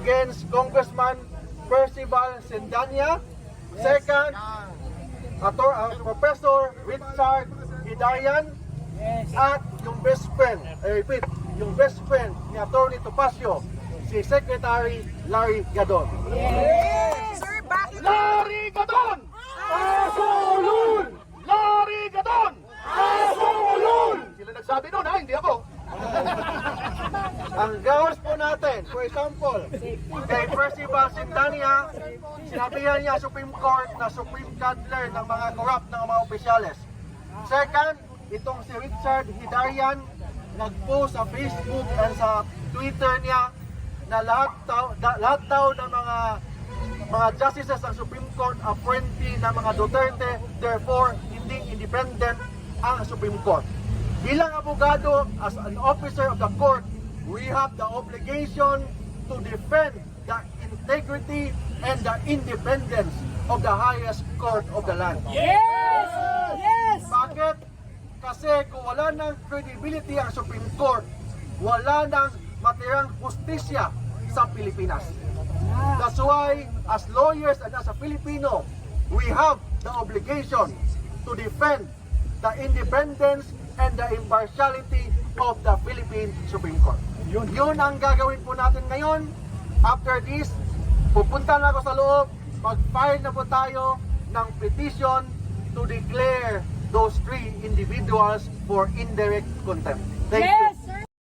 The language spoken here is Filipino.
against Congressman Percival Sendanya. Second, Professor Richard Hidayan. At yung best friend, yung best friend ni Atty. Topacio, si Secretary Larry Gadon. Sir, bakit? Larry Gadon! Asulul! Larry Gadon! Asulul! Sila nagsabi nun ha, hindi ako. Ang grounds po natin, for example, kay Percival Sendanya, sinabihan niya Supreme Court na Supreme Counselor ng mga corrupt ng mga opisyales. Second, itong si Richard Hidayan, nag-post sa Facebook and sa Twitter niya na lahat daw ng mga justices ng Supreme Court appointee ng mga Duterte, therefore hindi independent ang Supreme Court. Bilang abogado, as an officer of the court, we have the obligation to defend the integrity and the independence of the highest court of the land. Yes! Yes! Bakit? Kasi kung wala ng credibility ang Supreme Court, wala ng matirang justisya sa Pilipinas. That's why, as lawyers and as a Filipino, we have the obligation to defend the independence and the impartiality of the Philippine Supreme Court. Yun ang gagawin po natin ngayon. After this, pupunta na ako sa loob, mag-file na po tayo ng petition to declare those three individuals for indirect contempt. Thank you.